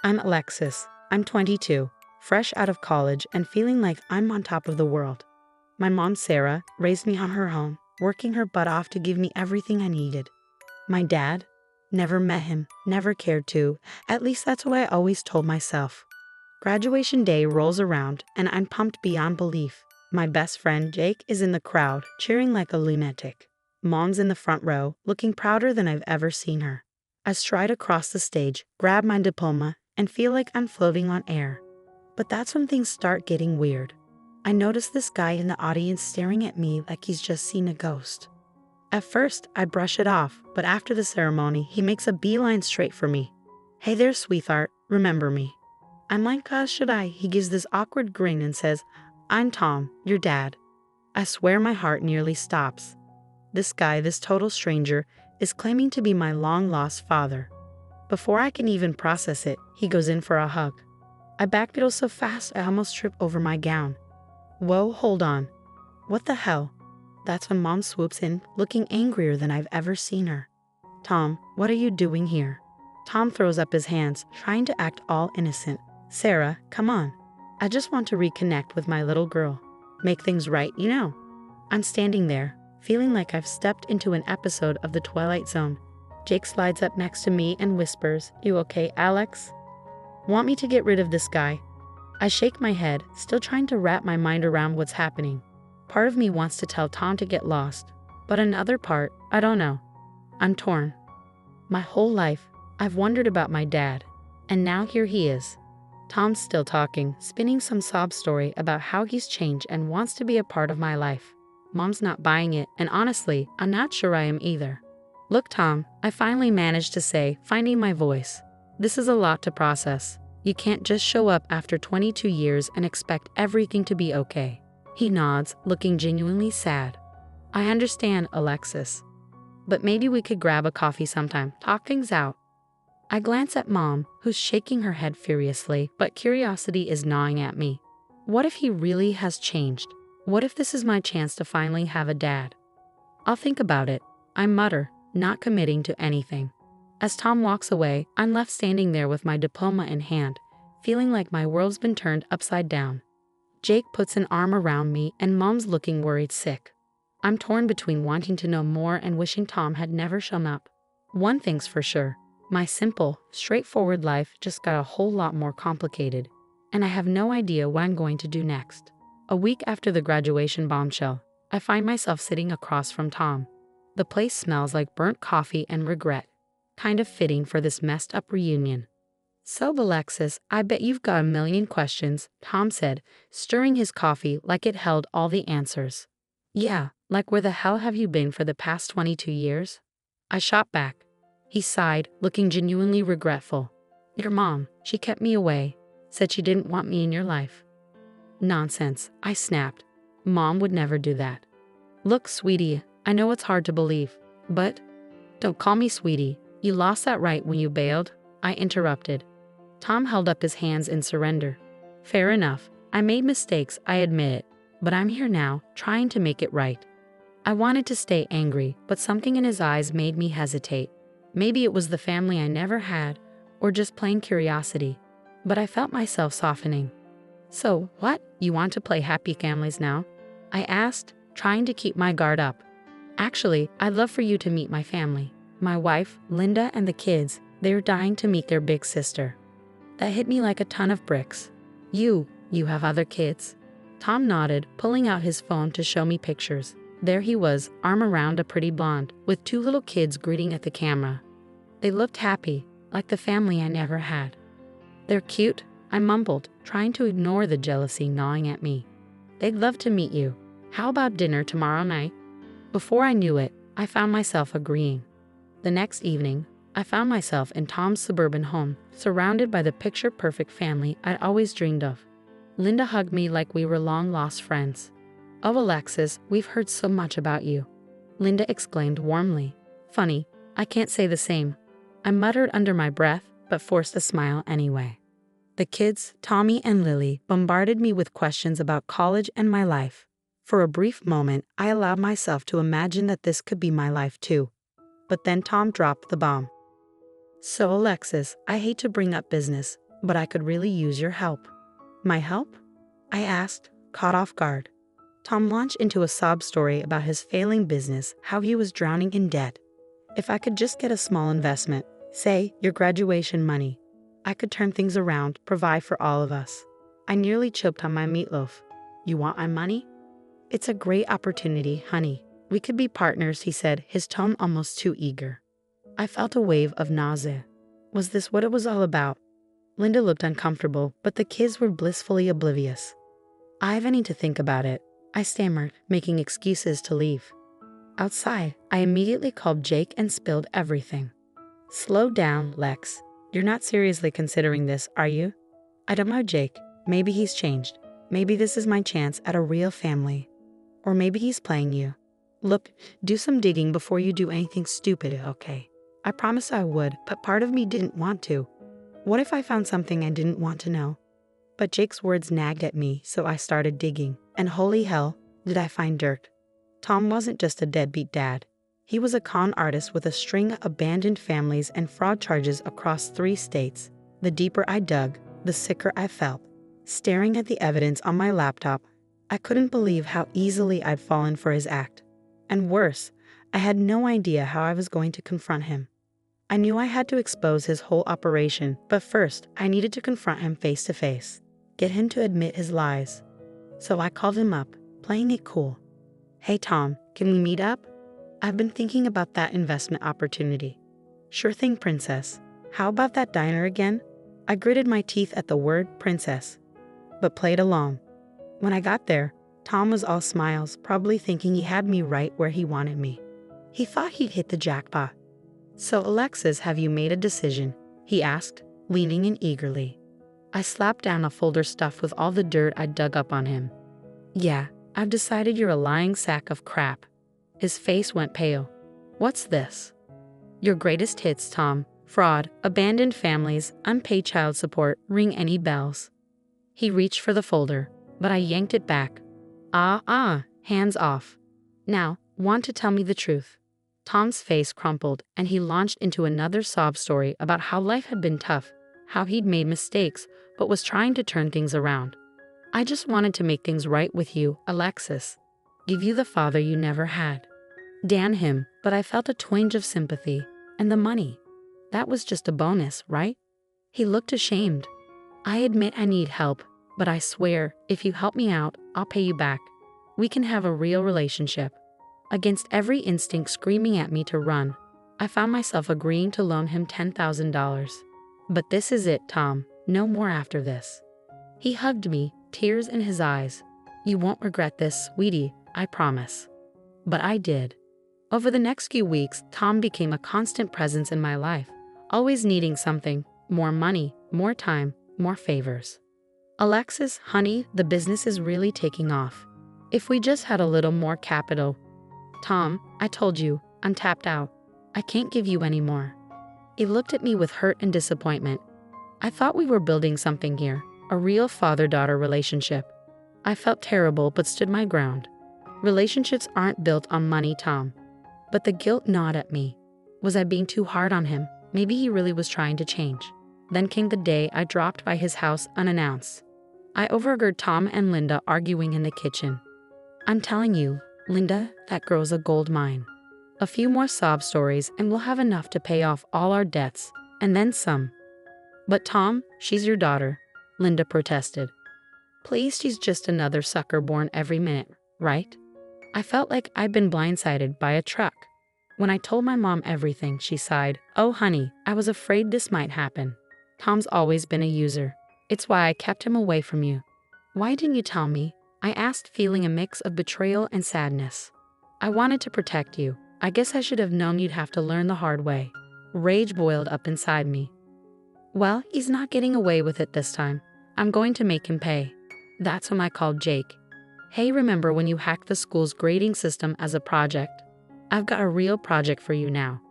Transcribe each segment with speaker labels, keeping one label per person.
Speaker 1: I'm Alexis. I'm 22, fresh out of college and feeling like I'm on top of the world. My mom, Sarah, raised me on her own, working her butt off to give me everything I needed. My dad? Never met him, never cared to. At least that's what I always told myself. Graduation day rolls around and I'm pumped beyond belief. My best friend, Jake, is in the crowd, cheering like a lunatic. Mom's in the front row, looking prouder than I've ever seen her. I stride across the stage, grab my diploma, and feel like I'm floating on air. But that's when things start getting weird. I notice this guy in the audience staring at me like he's just seen a ghost. At first, I brush it off, but after the ceremony, he makes a beeline straight for me. "Hey there, sweetheart, remember me?" I'm like, "Gosh, should I?" He gives this awkward grin and says, "I'm Tom, your dad." I swear my heart nearly stops. This guy, this total stranger, is claiming to be my long-lost father. Before I can even process it, he goes in for a hug. I backpedal so fast I almost trip over my gown. Whoa, hold on. What the hell? That's when Mom swoops in, looking angrier than I've ever seen her. "Tom, what are you doing here?" Tom throws up his hands, trying to act all innocent. "Sarah, come on. I just want to reconnect with my little girl. Make things right, you know." I'm standing there, feeling like I've stepped into an episode of The Twilight Zone. Jake slides up next to me and whispers, "You okay, Alex?" Want me to get rid of this guy? I shake my head, still trying to wrap my mind around what's happening. Part of me wants to tell Tom to get lost, but another part, I don't know. I'm torn. My whole life, I've wondered about my dad, and now here he is. Tom's still talking, spinning some sob story about how he's changed and wants to be a part of my life. Mom's not buying it, and honestly, I'm not sure I am either. "Look, Tom," I finally managed to say, finding my voice. "This is a lot to process. You can't just show up after 22 years and expect everything to be okay." He nods, looking genuinely sad. "I understand, Alexis. But maybe we could grab a coffee sometime, talk things out." I glance at Mom, who's shaking her head furiously, but curiosity is gnawing at me. What if he really has changed? What if this is my chance to finally have a dad? "I'll think about it," I mutter, not committing to anything. As Tom walks away, I'm left standing there with my diploma in hand, feeling like my world's been turned upside down. Jake puts an arm around me and Mom's looking worried sick. I'm torn between wanting to know more and wishing Tom had never shown up. One thing's for sure, my simple, straightforward life just got a whole lot more complicated, and I have no idea what I'm going to do next. A week after the graduation bombshell, I find myself sitting across from Tom. The place smells like burnt coffee and regret, kind of fitting for this messed up reunion. "So, Alexis, I bet you've got a million questions," Tom said, stirring his coffee like it held all the answers. "Yeah, like where the hell have you been for the past 22 years? I shot back. He sighed, looking genuinely regretful. "Your mom, she kept me away, said she didn't want me in your life." "Nonsense," I snapped. "Mom would never do that." "Look, sweetie, I know it's hard to believe, but—" "Don't call me sweetie. You lost that right when you bailed," I interrupted. Tom held up his hands in surrender. "Fair enough. I made mistakes, I admit it, but I'm here now, trying to make it right." I wanted to stay angry, but something in his eyes made me hesitate. Maybe it was the family I never had, or just plain curiosity, but I felt myself softening. "So, what? You want to play happy families now?" I asked, trying to keep my guard up. "Actually, I'd love for you to meet my family. My wife, Linda, and the kids, they're dying to meet their big sister." That hit me like a ton of bricks. You have other kids?" Tom nodded, pulling out his phone to show me pictures. There he was, arm around a pretty blonde, with 2 little kids greeting at the camera. They looked happy, like the family I never had. "They're cute," I mumbled, trying to ignore the jealousy gnawing at me. "They'd love to meet you. How about dinner tomorrow night?" Before I knew it, I found myself agreeing. The next evening, I found myself in Tom's suburban home, surrounded by the picture-perfect family I'd always dreamed of. Linda hugged me like we were long-lost friends. "Oh, Alexis, we've heard so much about you," Linda exclaimed warmly. "Funny, I can't say the same." I muttered under my breath, but forced a smile anyway. The kids, Tommy and Lily, bombarded me with questions about college and my life. For a brief moment, I allowed myself to imagine that this could be my life too. But then Tom dropped the bomb. "So, Alexis, I hate to bring up business, but I could really use your help." "My help?" I asked, caught off guard. Tom launched into a sob story about his failing business, how he was drowning in debt. If I could just get a small investment, say your graduation money, I could turn things around, provide for all of us. I nearly choked on my meatloaf. "You want my money?" "It's a great opportunity, honey. We could be partners," he said, his tone almost too eager. I felt a wave of nausea. Was this what it was all about? Linda looked uncomfortable, but the kids were blissfully oblivious. "I need to think about it," I stammered, making excuses to leave. Outside, I immediately called Jake and spilled everything. "Slow down, Lex. You're not seriously considering this, are you?" "I don't know, Jake. Maybe he's changed. Maybe this is my chance at a real family. Or maybe he's playing you. Look, do some digging before you do anything stupid, okay? I promised I would, but part of me didn't want to. What if I found something I didn't want to know?" But Jake's words nagged at me, so I started digging. And holy hell, did I find dirt. Tom wasn't just a deadbeat dad. He was a con artist with a string of abandoned families and fraud charges across 3 states. The deeper I dug, the sicker I felt. Staring at the evidence on my laptop, I couldn't believe how easily I'd fallen for his act. And worse, I had no idea how I was going to confront him. I knew I had to expose his whole operation, but first, I needed to confront him face to face. Get him to admit his lies. So I called him up, playing it cool. "Hey Tom, can we meet up? I've been thinking about that investment opportunity." "Sure thing, princess. How about that diner again?" I gritted my teeth at the word princess, but played along. When I got there, Tom was all smiles, probably thinking he had me right where he wanted me. He thought he'd hit the jackpot. "So Alexis, have you made a decision?" he asked, leaning in eagerly. I slapped down a folder stuffed with all the dirt I'd dug up on him. "Yeah, I've decided you're a lying sack of crap." His face went pale. "What's this?" "Your greatest hits, Tom. Fraud, abandoned families, unpaid child support, ring any bells." He reached for the folder, but I yanked it back. Hands off. "Now, want to tell me the truth?" Tom's face crumpled, and he launched into another sob story about how life had been tough, how he'd made mistakes, but was trying to turn things around. "I just wanted to make things right with you, Alexis. Give you the father you never had." Damn him, but I felt a twinge of sympathy. And the money. That was just a bonus, right? He looked ashamed. "I admit I need help, but I swear, if you help me out, I'll pay you back. We can have a real relationship." Against every instinct screaming at me to run, I found myself agreeing to loan him $10,000. "But this is it, Tom. No more after this." He hugged me, tears in his eyes. "You won't regret this, sweetie, I promise." But I did. Over the next few weeks, Tom became a constant presence in my life, always needing something, more money, more time, more favors. "Alexis, honey, the business is really taking off. If we just had a little more capital." "Tom, I told you, I'm tapped out. I can't give you any more." He looked at me with hurt and disappointment. I thought we were building something here, a real father-daughter relationship. I felt terrible but stood my ground. Relationships aren't built on money, Tom. But the guilt gnawed at me. Was I being too hard on him? Maybe he really was trying to change. Then came the day I dropped by his house unannounced. I overheard Tom and Linda arguing in the kitchen. "I'm telling you, Linda, that girl's a gold mine. A few more sob stories and we'll have enough to pay off all our debts, and then some." "But Tom, she's your daughter," Linda protested. "Please, she's just another sucker born every minute, right?" I felt like I'd been blindsided by a truck. When I told my mom everything, she sighed. "Oh honey, I was afraid this might happen. Tom's always been a user. It's why I kept him away from you." "Why didn't you tell me?" I asked, feeling a mix of betrayal and sadness. "I wanted to protect you. I guess I should have known you'd have to learn the hard way." Rage boiled up inside me. "Well, he's not getting away with it this time. I'm going to make him pay." That's when I called Jake. "Hey, remember when you hacked the school's grading system as a project? I've got a real project for you now."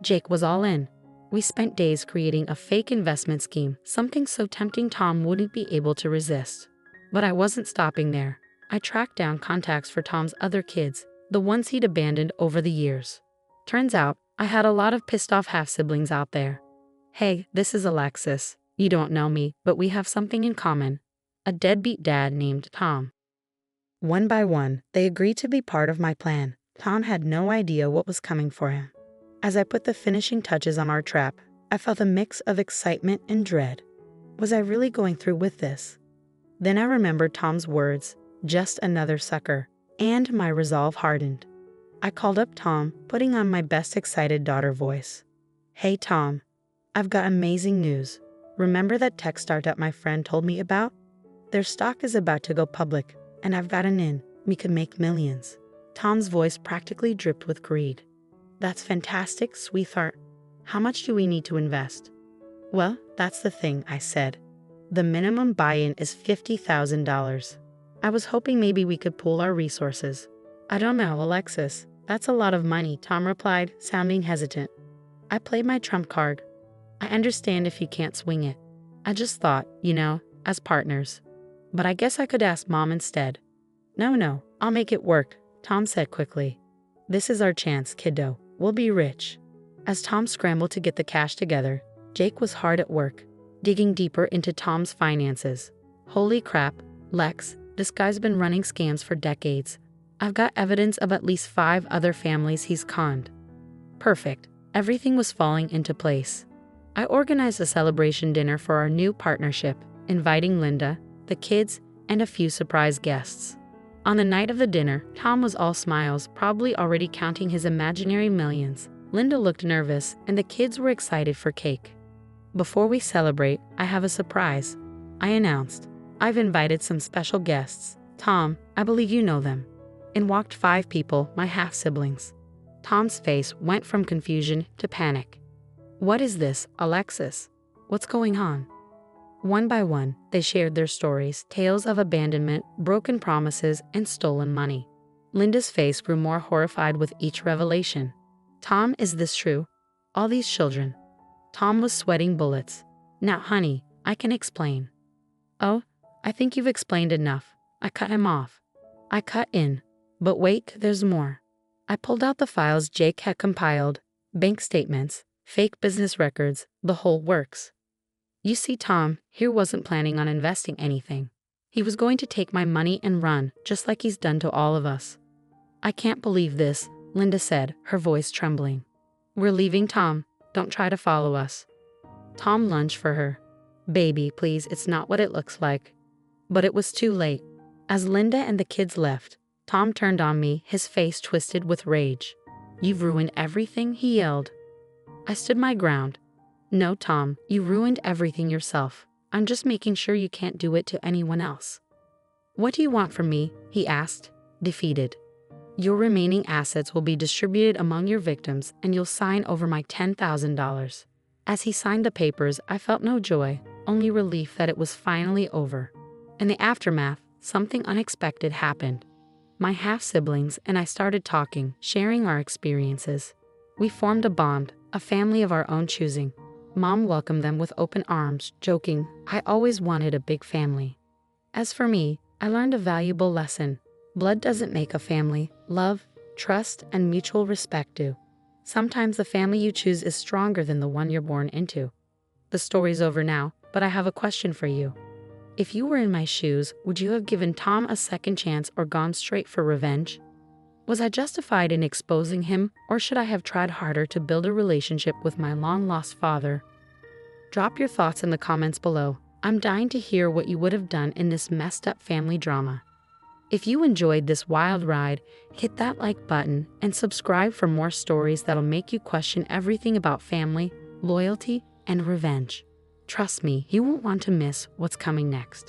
Speaker 1: Jake was all in. We spent days creating a fake investment scheme, something so tempting Tom wouldn't be able to resist. But I wasn't stopping there. I tracked down contacts for Tom's other kids, the ones he'd abandoned over the years. Turns out, I had a lot of pissed off half-siblings out there. "Hey, this is Alexis. You don't know me, but we have something in common. A deadbeat dad named Tom. One by one, they agreed to be part of my plan. Tom had no idea what was coming for him. As I put the finishing touches on our trap, I felt a mix of excitement and dread. Was I really going through with this? Then I remembered Tom's words, just another sucker, and my resolve hardened. I called up Tom, putting on my best excited daughter voice. Hey Tom, I've got amazing news. Remember that tech startup my friend told me about? Their stock is about to go public, and I've got an in. We could make millions. Tom's voice practically dripped with greed. That's fantastic, sweetheart. How much do we need to invest? Well, that's the thing, I said. The minimum buy-in is $50,000. I was hoping maybe we could pool our resources. I don't know, Alexis. That's a lot of money, Tom replied, sounding hesitant. I played my trump card. I understand if you can't swing it. I just thought, as partners. But I guess I could ask Mom instead. No, I'll make it work, Tom said quickly. This is our chance, kiddo. We'll be rich. As Tom scrambled to get the cash together, Jake was hard at work, digging deeper into Tom's finances. Holy crap, Lex, this guy's been running scams for decades. I've got evidence of at least 5 other families he's conned. Perfect. Everything was falling into place. I organized a celebration dinner for our new partnership, inviting Linda, the kids, and a few surprise guests. On the night of the dinner, Tom was all smiles, probably already counting his imaginary millions. Linda looked nervous, and the kids were excited for cake. Before we celebrate, I have a surprise, I announced. I've invited some special guests. Tom, I believe you know them. In walked 5 people, my half-siblings. Tom's face went from confusion to panic. What is this, Alexis? What's going on? One by one, they shared their stories, tales of abandonment, broken promises, and stolen money. Linda's face grew more horrified with each revelation. Tom, is this true? All these children. Tom was sweating bullets. Now, honey, I can explain. Oh, I think you've explained enough. I cut him off. I cut in. But wait, there's more. I pulled out the files Jake had compiled, bank statements, fake business records, the whole works. You see, Tom here wasn't planning on investing anything. He was going to take my money and run, just like he's done to all of us. I can't believe this, Linda said, her voice trembling. We're leaving, Tom. Don't try to follow us. Tom lunged for her. Baby, please, it's not what it looks like. But it was too late. As Linda and the kids left, Tom turned on me, his face twisted with rage. You've ruined everything, he yelled. I stood my ground. No, Tom, you ruined everything yourself. I'm just making sure you can't do it to anyone else. What do you want from me? He asked, defeated. Your remaining assets will be distributed among your victims, and you'll sign over my $10,000. As he signed the papers, I felt no joy, only relief that it was finally over. In the aftermath, something unexpected happened. My half-siblings and I started talking, sharing our experiences. We formed a bond, a family of our own choosing. Mom welcomed them with open arms, joking, I always wanted a big family. As for me, I learned a valuable lesson. Blood doesn't make a family. Love, trust, and mutual respect do. Sometimes the family you choose is stronger than the one you're born into. The story's over now, but I have a question for you. If you were in my shoes, would you have given Tom a second chance or gone straight for revenge? Was I justified in exposing him, or should I have tried harder to build a relationship with my long-lost father? Drop your thoughts in the comments below. I'm dying to hear what you would have done in this messed-up family drama. If you enjoyed this wild ride, hit that like button and subscribe for more stories that'll make you question everything about family, loyalty, and revenge. Trust me, you won't want to miss what's coming next.